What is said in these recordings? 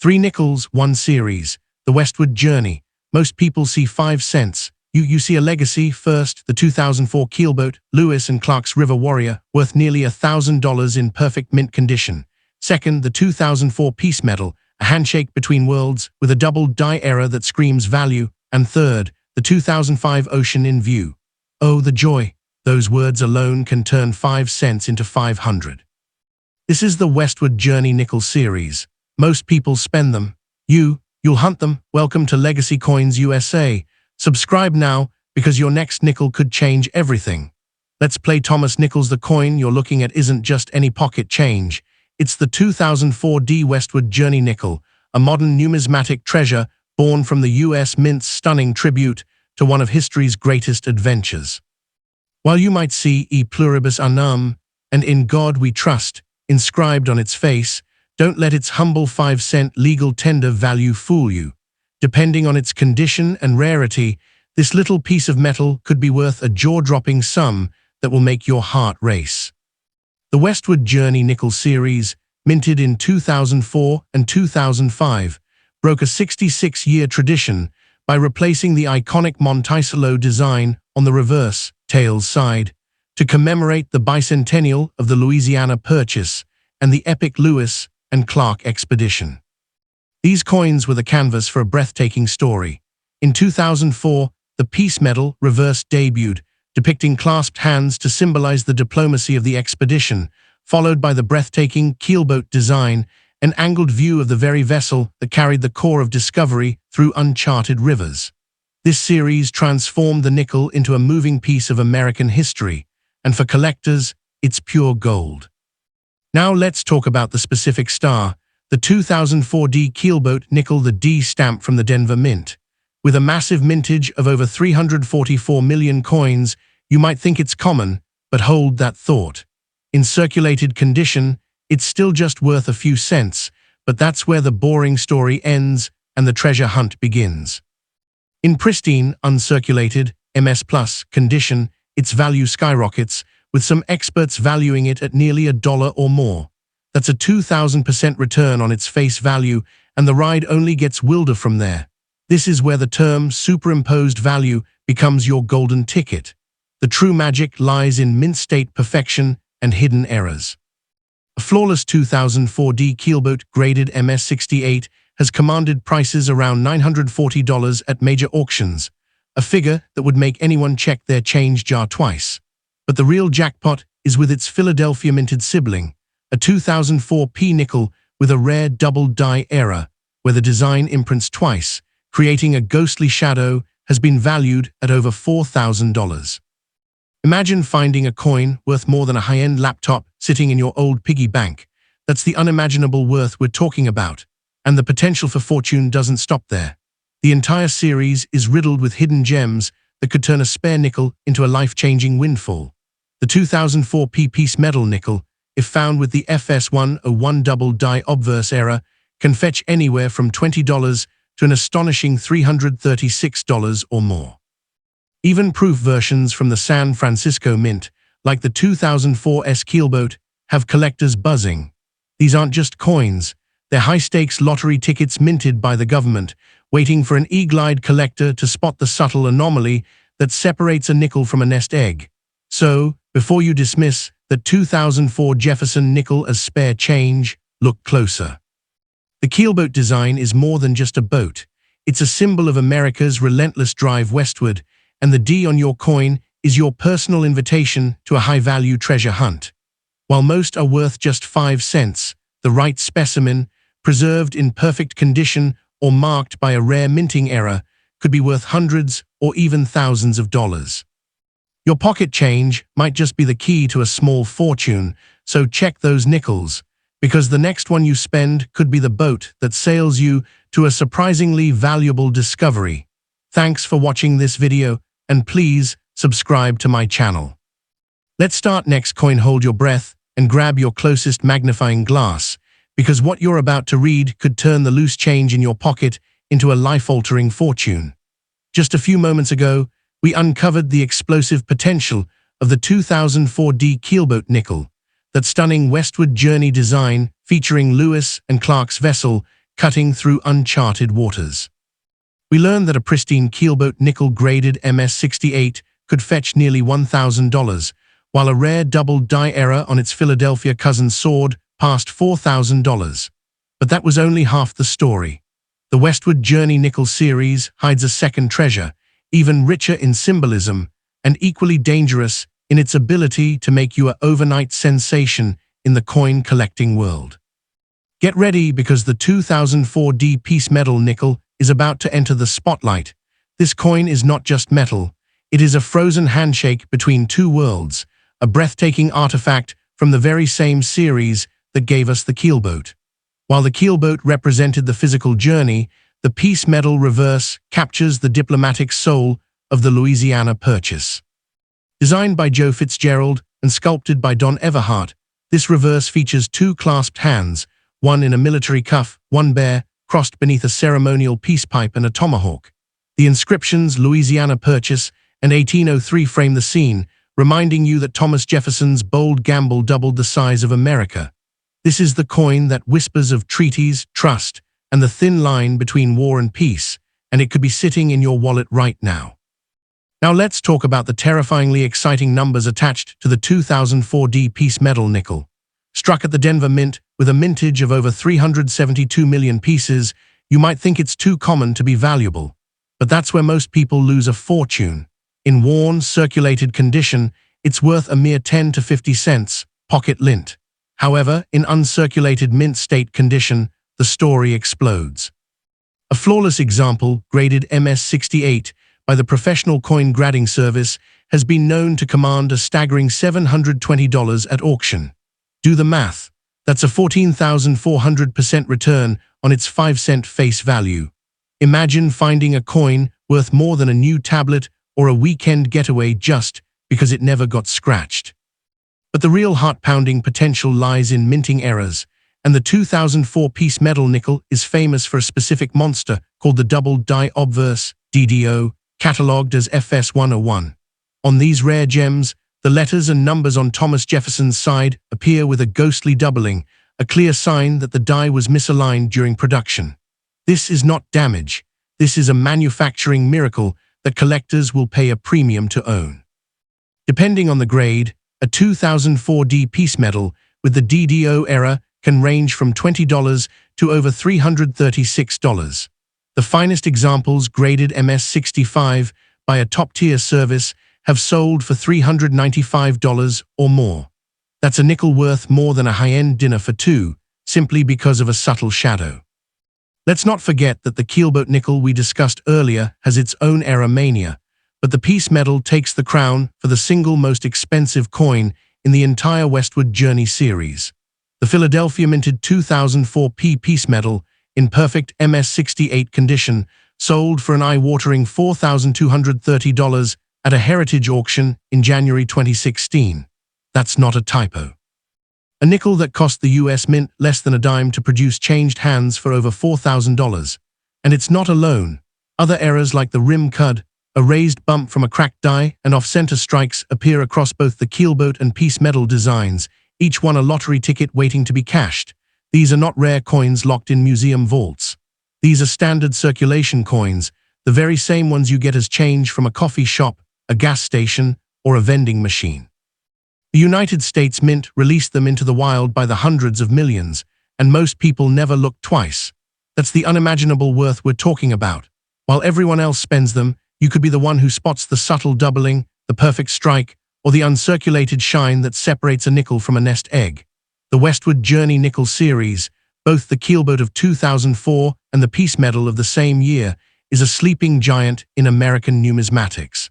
3 nickels, 1 series. The Westward Journey. Most people see 5 cents. You see a legacy. First, the 2004 keelboat, Lewis and Clark's River Warrior, worth nearly $1,000 in perfect mint condition. Second, the 2004 Peace Medal, a handshake between worlds with a double die era that screams value. And third, the 2005 Ocean in View. Oh, the joy. Those words alone can turn 5 cents into 500. This is the Westward Journey nickel series. Most people spend them. You'll hunt them. Welcome to Legacy Coins USA. Subscribe now, because your next nickel could change everything. Let's play Thomas Nickels. The coin you're looking at isn't just any pocket change. It's the 2004 Westward Journey nickel, a modern numismatic treasure born from the U.S. Mint's stunning tribute to one of history's greatest adventures. While you might see E pluribus unum and In God We Trust inscribed on its face, don't let its humble 5-cent legal tender value fool you. Depending on its condition and rarity, this little piece of metal could be worth a jaw-dropping sum that will make your heart race. The Westward Journey nickel series, minted in 2004 and 2005, broke a 66-year tradition by replacing the iconic Monticello design on the reverse, tails side, to commemorate the bicentennial of the Louisiana Purchase and the epic Lewis and Clark expedition. These coins were the canvas for a breathtaking story. In 2004, the Peace Medal reverse debuted, depicting clasped hands to symbolize the diplomacy of the expedition, followed by the breathtaking keelboat design, an angled view of the very vessel that carried the core of discovery through uncharted rivers. This series transformed the nickel into a moving piece of American history, and for collectors, it's pure gold. Now let's talk about the specific star, the 2004 keelboat nickel, the D stamp from the Denver Mint. With a massive mintage of over 344 million coins, you might think it's common, but hold that thought. In circulated condition, it's still just worth a few cents, but that's where the boring story ends and the treasure hunt begins. In pristine, uncirculated, MS+ condition, its value skyrockets, with some experts valuing it at nearly $1 or more. That's a 2,000% return on its face value, and the ride only gets wilder from there. This is where the term superimposed value becomes your golden ticket. The true magic lies in mint state perfection and hidden errors. A flawless 2004 keelboat graded MS68 has commanded prices around $940 at major auctions, a figure that would make anyone check their change jar twice. But the real jackpot is with its Philadelphia minted sibling, a 2004 nickel with a rare double die era, where the design imprints twice, creating a ghostly shadow, has been valued at over $4,000. Imagine finding a coin worth more than a high-end laptop sitting in your old piggy bank. That's the unimaginable worth we're talking about, and the potential for fortune doesn't stop there. The entire series is riddled with hidden gems that could turn a spare nickel into a life-changing windfall. The 2004 Peace Medal nickel, if found with the FS101 double die obverse era, can fetch anywhere from $20 to an astonishing $336 or more. Even proof versions from the San Francisco Mint, like the 2004 keelboat, have collectors buzzing. These aren't just coins, they're high-stakes lottery tickets minted by the government, waiting for an eagle-eyed collector to spot the subtle anomaly that separates a nickel from a nest egg. So, before you dismiss the 2004 Jefferson nickel as spare change, look closer. The keelboat design is more than just a boat. It's a symbol of America's relentless drive westward, and the D on your coin is your personal invitation to a high-value treasure hunt. While most are worth just 5 cents, the right specimen, preserved in perfect condition or marked by a rare minting error, could be worth hundreds or even thousands of dollars. Your pocket change might just be the key to a small fortune, so check those nickels, because the next one you spend could be the boat that sails you to a surprisingly valuable discovery. Thanks for watching this video, and please subscribe to my channel. Let's start next coin. Hold your breath and grab your closest magnifying glass, because what you're about to read could turn the loose change in your pocket into a life-altering fortune. Just a few moments ago, we uncovered the explosive potential of the 2004 keelboat nickel. That stunning Westward Journey design, featuring Lewis and Clark's vessel, cutting through uncharted waters. We learned that a pristine keelboat nickel-graded MS-68 could fetch nearly $1,000, while a rare double-die error on its Philadelphia cousin soared past $4,000. But that was only half the story. The Westward Journey nickel series hides a second treasure, even richer in symbolism and equally dangerous in its ability to make you an overnight sensation in the coin-collecting world. Get ready, because the 2004 D-piece metal nickel is about to enter the spotlight. This coin is not just metal. It is a frozen handshake between two worlds, a breathtaking artifact from the very same series that gave us the keelboat. While the keelboat represented the physical journey, the piece metal reverse captures the diplomatic soul of the Louisiana Purchase. Designed by Joe Fitzgerald and sculpted by Don Everhart, this reverse features two clasped hands, one in a military cuff, one bare, crossed beneath a ceremonial peace pipe and a tomahawk. The inscriptions Louisiana Purchase and 1803 frame the scene, reminding you that Thomas Jefferson's bold gamble doubled the size of America. This is the coin that whispers of treaties, trust, and the thin line between war and peace, and it could be sitting in your wallet right now. Now let's talk about the terrifyingly exciting numbers attached to the 2004 D-piece metal nickel. Struck at the Denver Mint with a mintage of over 372 million pieces, you might think it's too common to be valuable. But that's where most people lose a fortune. In worn, circulated condition, it's worth a mere 10 to 50 cents, pocket lint. However, in uncirculated mint state condition, the story explodes. A flawless example, graded MS-68, by the professional coin grading service, has been known to command a staggering $720 at auction. Do the math. That's a 14,400% return on its 5-cent face value. Imagine finding a coin worth more than a new tablet or a weekend getaway just because it never got scratched. But the real heart-pounding potential lies in minting errors, and the 2004 piece metal nickel is famous for a specific monster called the double die obverse, DDO, catalogued as FS101. On these rare gems, the letters and numbers on Thomas Jefferson's side appear with a ghostly doubling, a clear sign that the die was misaligned during production. This is not damage. This is a manufacturing miracle that collectors will pay a premium to own. Depending on the grade, a 2004 D-piece metal with the DDO error can range from $20 to over $336. The finest examples, graded MS-65 by a top-tier service, have sold for $395 or more. That's a nickel worth more than a high-end dinner for two, simply because of a subtle shadow. Let's not forget that the keelboat nickel we discussed earlier has its own error mania, but the piece metal takes the crown for the single most expensive coin in the entire Westward Journey series. The Philadelphia minted 2004 piece metal in perfect MS-68 condition sold for an eye-watering $4,230 at a heritage auction in January 2016. That's not a typo. A nickel that cost the US Mint less than a dime to produce changed hands for over $4,000. And it's not alone. Other errors like the rim cud, a raised bump from a cracked die, and off-center strikes appear across both the keelboat and piece metal designs, each one a lottery ticket waiting to be cashed. These are not rare coins locked in museum vaults. These are standard circulation coins, the very same ones you get as change from a coffee shop, a gas station, or a vending machine. The United States Mint released them into the wild by the hundreds of millions, and most people never look twice. That's the unimaginable worth we're talking about. While everyone else spends them, you could be the one who spots the subtle doubling, the perfect strike, or the uncirculated shine that separates a nickel from a nest egg. The Westward Journey nickel series, both the keelboat of 2004 and the piece metal of the same year, is a sleeping giant in American numismatics.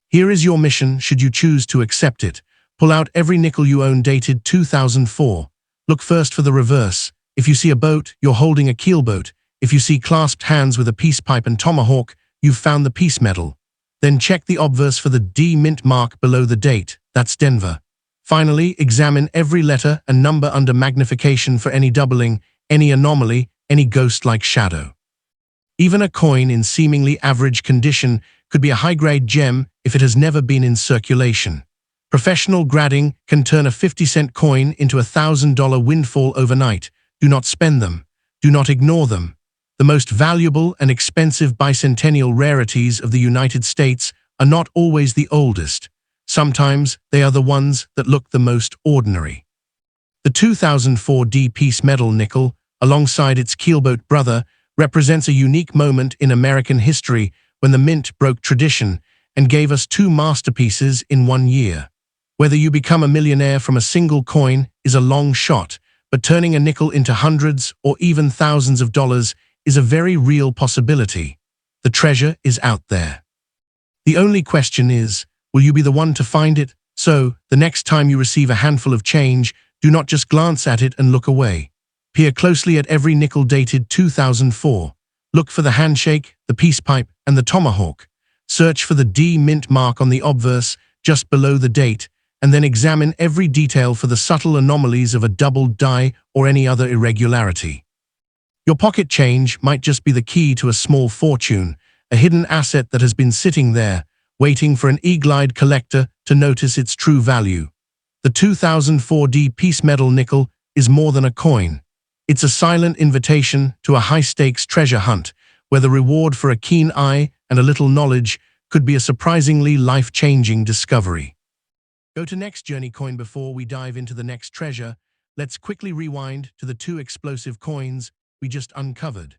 Here is your mission should you choose to accept it. Pull out every nickel you own dated 2004. Look first for the reverse. If you see a boat, you're holding a keelboat. If you see clasped hands with a peace pipe and tomahawk, you've found the piece metal. Then check the obverse for the D mint mark below the date. That's Denver. Finally, examine every letter and number under magnification for any doubling, any anomaly, any ghost-like shadow. Even a coin in seemingly average condition could be a high-grade gem if it has never been in circulation. Professional grading can turn a 50-cent coin into a $1,000 windfall overnight. Do not spend them. Do not ignore them. The most valuable and expensive bicentennial rarities of the United States are not always the oldest. Sometimes they are the ones that look the most ordinary. The 2004 D-piece medal nickel, alongside its keelboat brother, represents a unique moment in American history when the mint broke tradition and gave us two masterpieces in one year. Whether you become a millionaire from a single coin is a long shot, but turning a nickel into hundreds or even thousands of dollars is a very real possibility. The treasure is out there. The only question is, will you be the one to find it? So, the next time you receive a handful of change, do not just glance at it and look away. Peer closely at every nickel dated 2004. Look for the handshake, the peace pipe, and the tomahawk. Search for the D mint mark on the obverse just below the date, and then examine every detail for the subtle anomalies of a doubled die or any other irregularity. Your pocket change might just be the key to a small fortune, a hidden asset that has been sitting there, waiting for an eagle-eyed collector to notice its true value. The 2004 D-piece medal nickel is more than a coin. It's a silent invitation to a high-stakes treasure hunt, where the reward for a keen eye and a little knowledge could be a surprisingly life-changing discovery. Go to Next Journey Coin. Before we dive into the next treasure, let's quickly rewind to the two explosive coins we just uncovered.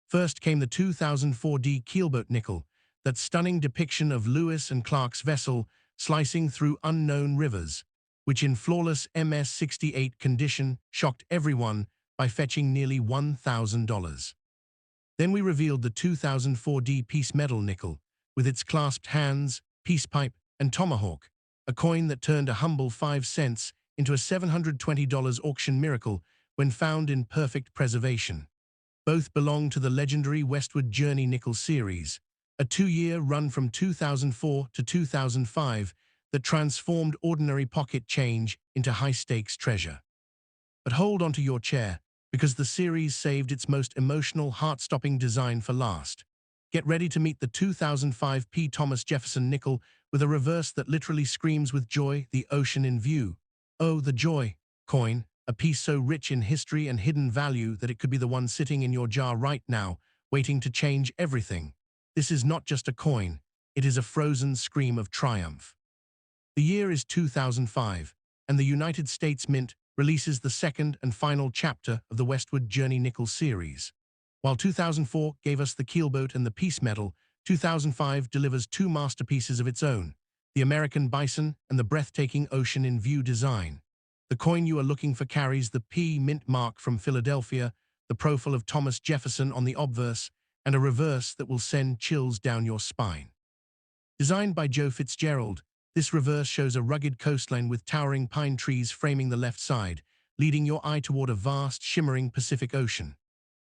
First came the 2004 D keelboat nickel, that stunning depiction of Lewis and Clark's vessel slicing through unknown rivers, which in flawless MS-68 condition shocked everyone by fetching nearly $1,000. Then we revealed the 2004 D-piece medal nickel, with its clasped hands, peace pipe, and tomahawk, a coin that turned a humble 5 cents into a $720 auction miracle when found in perfect preservation. Both belong to the legendary Westward Journey nickel series, a 2-year run from 2004 to 2005 that transformed ordinary pocket change into high-stakes treasure. But hold onto your chair, because the series saved its most emotional, heart-stopping design for last. Get ready to meet the 2005 P. Thomas Jefferson nickel with a reverse that literally screams with joy, the ocean in view. Oh, the joy! Coin, a piece so rich in history and hidden value that it could be the one sitting in your jar right now, waiting to change everything. This is not just a coin, it is a frozen scream of triumph. The year is 2005, and the United States Mint releases the second and final chapter of the Westward Journey nickel series. While 2004 gave us the keelboat and the peace medal, 2005 delivers two masterpieces of its own, the American bison and the breathtaking ocean in view design. The coin you are looking for carries the P mint mark from Philadelphia, the profile of Thomas Jefferson on the obverse, and a reverse that will send chills down your spine. Designed by Joe Fitzgerald, this reverse shows a rugged coastline with towering pine trees framing the left side, leading your eye toward a vast, shimmering Pacific Ocean.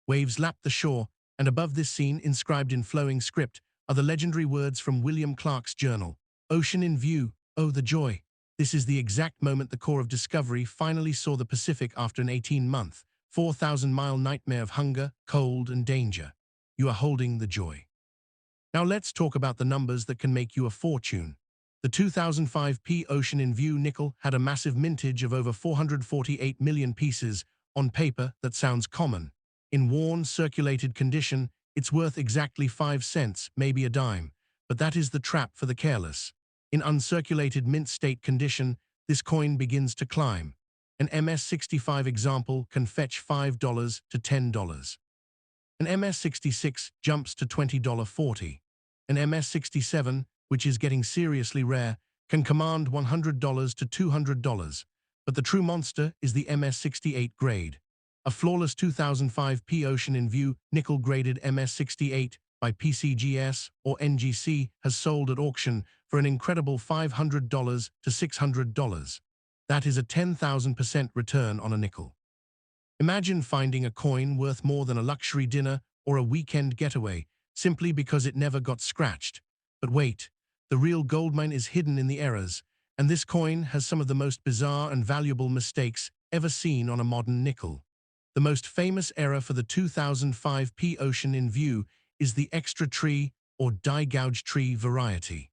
Waves lap the shore, and above this scene, inscribed in flowing script, are the legendary words from William Clark's journal, "Ocean in view, oh the joy." This is the exact moment the Corps of Discovery finally saw the Pacific after an 18-month, 4,000-mile nightmare of hunger, cold, and danger. You are holding the joy. Now let's talk about the numbers that can make you a fortune. The 2005 P Ocean in View nickel had a massive mintage of over 448 million pieces. On paper, that sounds common. In worn, circulated condition, it's worth exactly 5 cents, maybe a dime. But that is the trap for the careless. In uncirculated mint state condition, this coin begins to climb. An MS-65 example can fetch $5 to $10. An MS-66 jumps to $20.40. An MS-67, which is getting seriously rare, can command $100 to $200. But the true monster is the MS-68 grade. A flawless 2005 P Ocean in View nickel-graded MS-68 by PCGS or NGC has sold at auction for an incredible $500 to $600. That is a 10,000% return on a nickel. Imagine finding a coin worth more than a luxury dinner or a weekend getaway simply because it never got scratched. But wait, the real goldmine is hidden in the errors, and this coin has some of the most bizarre and valuable mistakes ever seen on a modern nickel. The most famous error for the 2005 P Ocean in View is the extra tree or die gouge tree variety.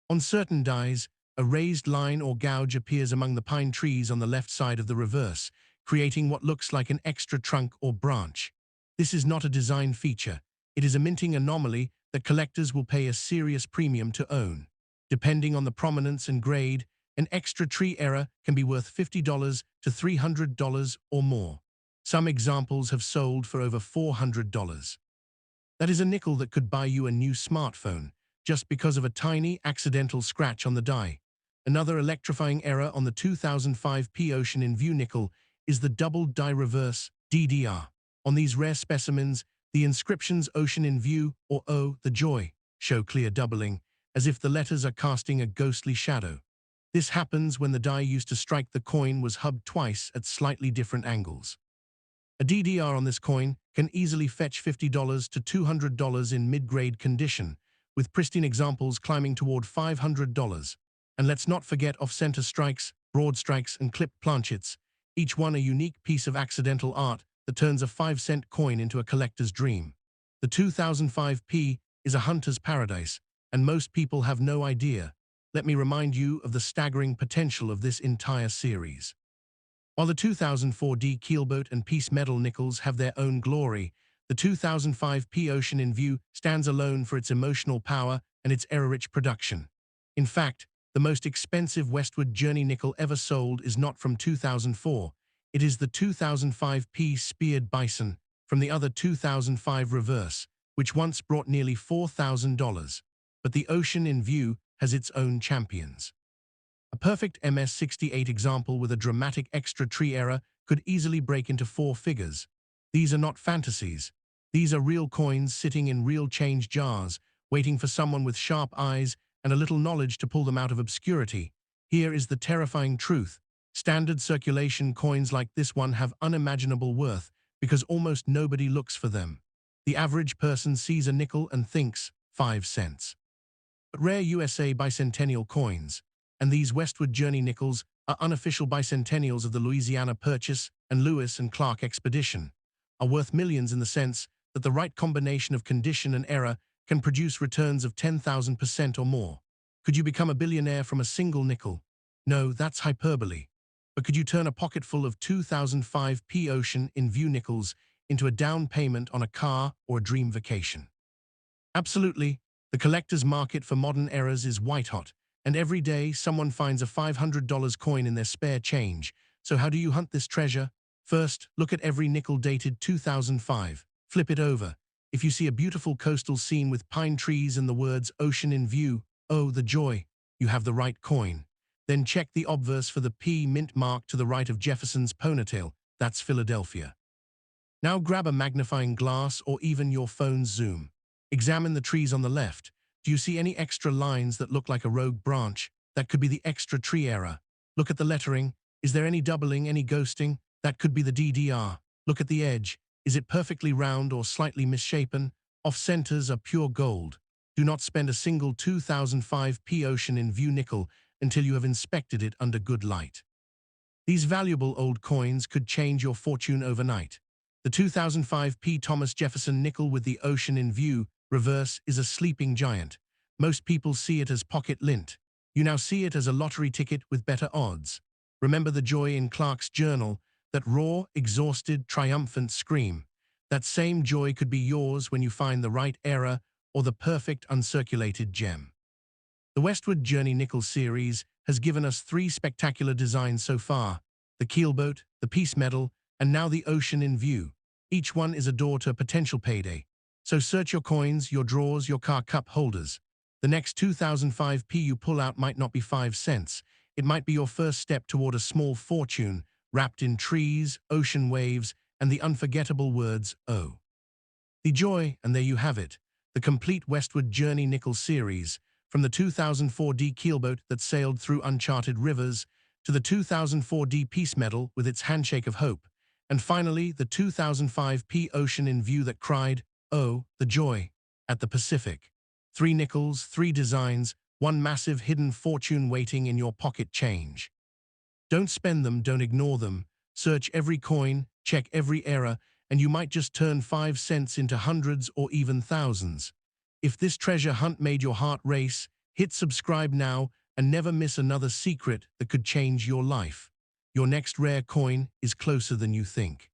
On certain dies, a raised line or gouge appears among the pine trees on the left side of the reverse, creating what looks like an extra trunk or branch. This is not a design feature. It is a minting anomaly that collectors will pay a serious premium to own. Depending on the prominence and grade, an extra tree error can be worth $50 to $300 or more. Some examples have sold for over $400. That is a nickel that could buy you a new smartphone, just because of a tiny accidental scratch on the die. Another electrifying error on the 2005 P Ocean in View nickel is the double die reverse DDR. On these rare specimens, the inscriptions Ocean in View or O, the Joy, show clear doubling, as if the letters are casting a ghostly shadow. This happens when the die used to strike the coin was hubbed twice at slightly different angles. A DDR on this coin can easily fetch $50 to $200 in mid-grade condition, with pristine examples climbing toward $500. And let's not forget off-center strikes, broad strikes, and clipped planchets, each one a unique piece of accidental art that turns a 5-cent coin into a collector's dream. The 2005 P is a hunter's paradise, and most people have no idea. Let me remind you of the staggering potential of this entire series. While the 2004 D keelboat and piece metal nickels have their own glory, the 2005 P Ocean in View stands alone for its emotional power and its error-rich production. In fact, the most expensive Westward Journey nickel ever sold is not from 2004. It is the 2005 P Speared Bison from the other 2005 Reverse, which once brought nearly $4,000. But the Ocean in View has its own champions. A perfect MS-68 example with a dramatic extra tree error could easily break into 4 figures. These are not fantasies. These are real coins sitting in real change jars, waiting for someone with sharp eyes and a little knowledge to pull them out of obscurity. Here is the terrifying truth. Standard circulation coins like this one have unimaginable worth because almost nobody looks for them. The average person sees a nickel and thinks 5 cents. But rare USA bicentennial coins, and these Westward Journey nickels are unofficial bicentennials of the Louisiana Purchase and Lewis and Clark expedition, are worth millions in the sense that the right combination of condition and error can produce returns of 10,000% or more. Could you become a billionaire from a single nickel? No, that's hyperbole. But could you turn a pocketful of 2005 P Ocean in View nickels into a down payment on a car or a dream vacation? Absolutely. The collector's market for modern errors is white-hot, and every day someone finds a $500 coin in their spare change. So how do you hunt this treasure? First, look at every nickel dated 2005. Flip it over. If you see a beautiful coastal scene with pine trees and the words Ocean in View, oh, the joy, you have the right coin. Then check the obverse for the P mint mark to the right of Jefferson's ponytail. That's Philadelphia. Now grab a magnifying glass or even your phone's zoom. Examine the trees on the left. Do you see any extra lines that look like a rogue branch? That could be the extra tree error. Look at the lettering. Is there any doubling, any ghosting? That could be the DDR. Look at the edge. Is it perfectly round or slightly misshapen? Off-centers are pure gold. Do not spend a single 2005 P Ocean in View nickel until you have inspected it under good light. These valuable old coins could change your fortune overnight. The 2005 P Thomas Jefferson nickel with the Ocean in View reverse is a sleeping giant. Most people see it as pocket lint. You now see it as a lottery ticket with better odds. Remember the joy in Clark's journal, that raw, exhausted, triumphant scream. That same joy could be yours when you find the right error or the perfect uncirculated gem. The Westward Journey nickel series has given us 3 spectacular designs so far: the keelboat, the piece medal, and now the Ocean in View. Each one is a door to a potential payday. So search your coins, your drawers, your car cup holders. The next 2005 P you pull out might not be 5 cents. It might be your first step toward a small fortune, wrapped in trees, ocean waves, and the unforgettable words, oh. The joy, and there you have it. The complete Westward Journey nickel series, from the 2004 D keelboat that sailed through uncharted rivers, to the 2004 D piece medal with its handshake of hope, and finally the 2005 P Ocean in View that cried, oh, the joy, at the Pacific. 3 nickels, 3 designs, 1 massive hidden fortune waiting in your pocket change. Don't spend them, don't ignore them. Search every coin, check every error, and you might just turn 5 cents into hundreds or even thousands. If this treasure hunt made your heart race, hit subscribe now and never miss another secret that could change your life. Your next rare coin is closer than you think.